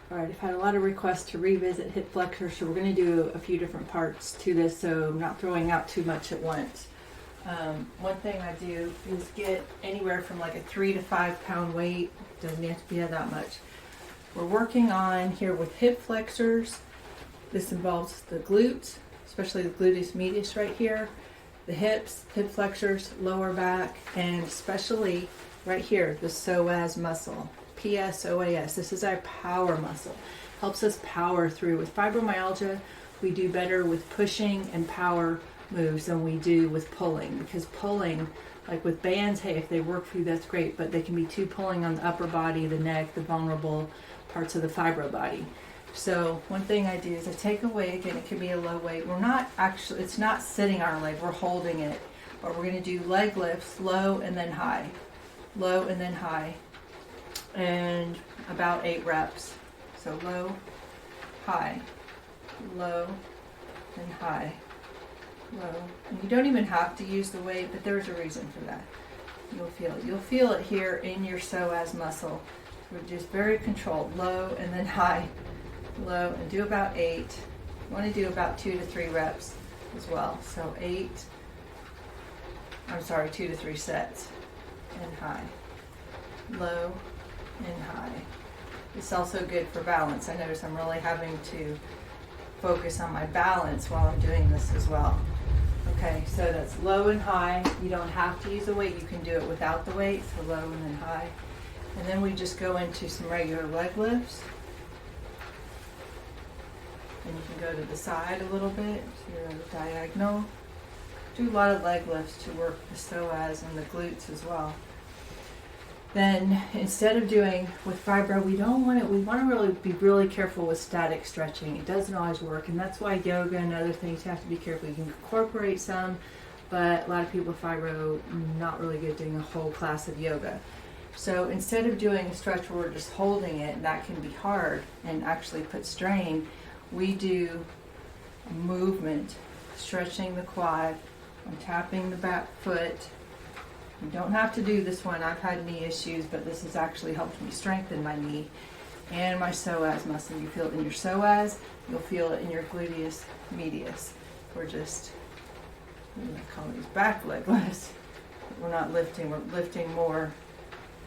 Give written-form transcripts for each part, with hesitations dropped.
All right, I've had a lot of requests to revisit hip flexor, so we're going to do a few different parts to this, so I'm not throwing out too much at once. One thing I do is get anywhere from like a 3 to 5 pound weight. Doesn't have to be that much. We're working on here with hip flexors. This involves the glutes, especially the gluteus medius right here, the hips, hip flexors, lower back, and especially right here, the psoas muscle. psoas. This is our power muscle. Helps us power through. With fibromyalgia, we do better with pushing and power moves than we do with pulling, because pulling, like with bands, hey, if they work for you, that's great, but they can be too pulling on the upper body, the neck, the vulnerable parts of the fibro body. So one thing I do is I take a weight, and it can be a low weight. We're not actually, it's not sitting on our leg, we're holding it, but we're going to do leg lifts, low and then high, low and then high, and about 8 reps. So low, high, low, and high, low. And you don't even have to use the weight, but there's a reason for that. You'll feel it. You'll feel it here in your psoas muscle. We're just very controlled. Low and then high, low, and do about 8. You want to do about 2 to 3 reps as well. So 2 to 3 sets, and high, low, and high. It's also good for balance. I notice I'm really having to focus on my balance while I'm doing this as well. Okay, so that's low and high. You don't have to use the weight. You can do it without the weight, so low and then high. And then we just go into some regular leg lifts. And you can go to the side a little bit, so you're diagonal. Do a lot of leg lifts to work the psoas and the glutes as well. Then instead of doing with fibro, we want to really be really careful with static stretching. It doesn't always work, and that's why yoga and other things have to be careful. You can incorporate some, but a lot of people with fibro not really good doing a whole class of yoga. So instead of doing a stretch where we're just holding it, and that can be hard and actually put strain, we do movement, stretching the quad, and tapping the back foot. You don't have to do this one. I've had knee issues, but this has actually helped me strengthen my knee and my psoas muscle. You feel it in your psoas, you'll feel it in your gluteus medius. We're just, I'm going to call these back leg lifts. We're not lifting, we're lifting more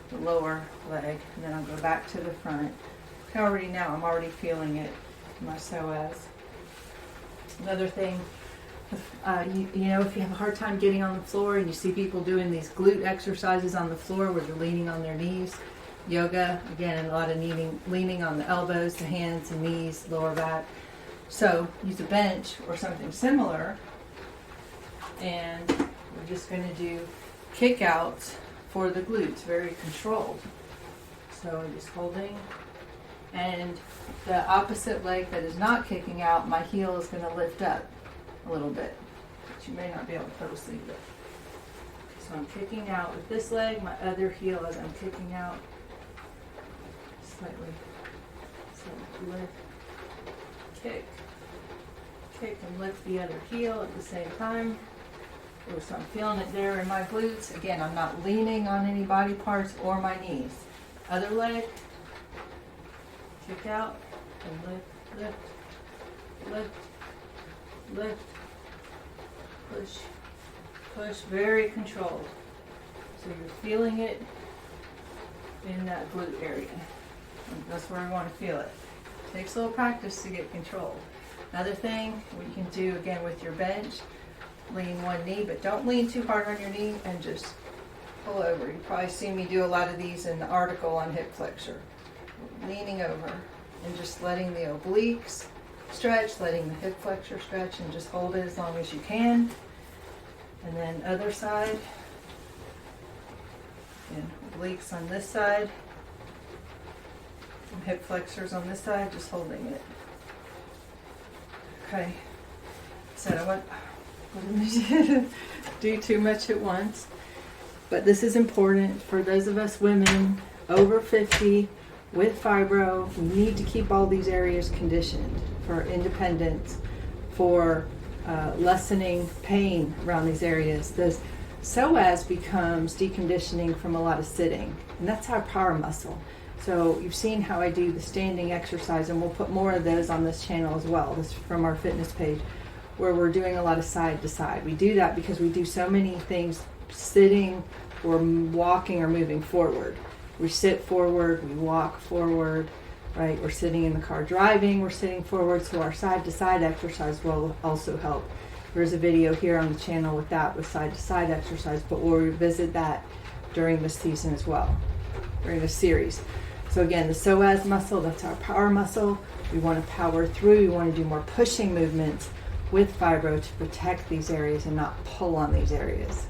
the lower leg, and then I'll go back to the front. Already now, I'm already feeling it in my psoas. Another thing, you know, if you have a hard time getting on the floor and you see people doing these glute exercises on the floor where they're leaning on their knees, yoga, again, a lot of leaning on the elbows, the hands and knees, lower back. So use a bench or something similar, and we're just going to do kickouts for the glutes, very controlled. So I'm just holding, and the opposite leg that is not kicking out, my heel is going to lift up a little bit, but you may not be able to closely see it. So I'm kicking out with this leg, my other heel as I'm kicking out, slightly. So lift, kick and lift the other heel at the same time. So I'm feeling it there in my glutes. Again, I'm not leaning on any body parts or my knees. Other leg, kick out and lift, lift, lift, push, very controlled. So you're feeling it in that glute area. And that's where I want to feel it. Takes a little practice to get control. Another thing we can do again with your bench, lean one knee, but don't lean too hard on your knee and just pull over. You probably see me do a lot of these in the article on hip flexor. Leaning over and just letting the obliques stretch, letting the hip flexor stretch, and just hold it as long as you can. And then other side, and obliques on this side, and hip flexors on this side, just holding it. Okay, so I wouldn't do too much at once, but this is important for those of us women over 50 with fibro. We need to keep all these areas conditioned for independence, for lessening pain around these areas. The psoas becomes deconditioning from a lot of sitting, and that's our power muscle. So you've seen how I do the standing exercise, and we'll put more of those on this channel as well. This is from our fitness page, where we're doing a lot of side to side. We do that because we do so many things sitting or walking or moving forward. We sit forward, we walk forward, right? We're sitting in the car driving, we're sitting forward, so our side to side exercise will also help. There's a video here on the channel with that, with side to side exercise, but we'll revisit that during this season as well, during this series. So again, the psoas muscle, that's our power muscle. We want to power through, we want to do more pushing movements with fibro to protect these areas and not pull on these areas.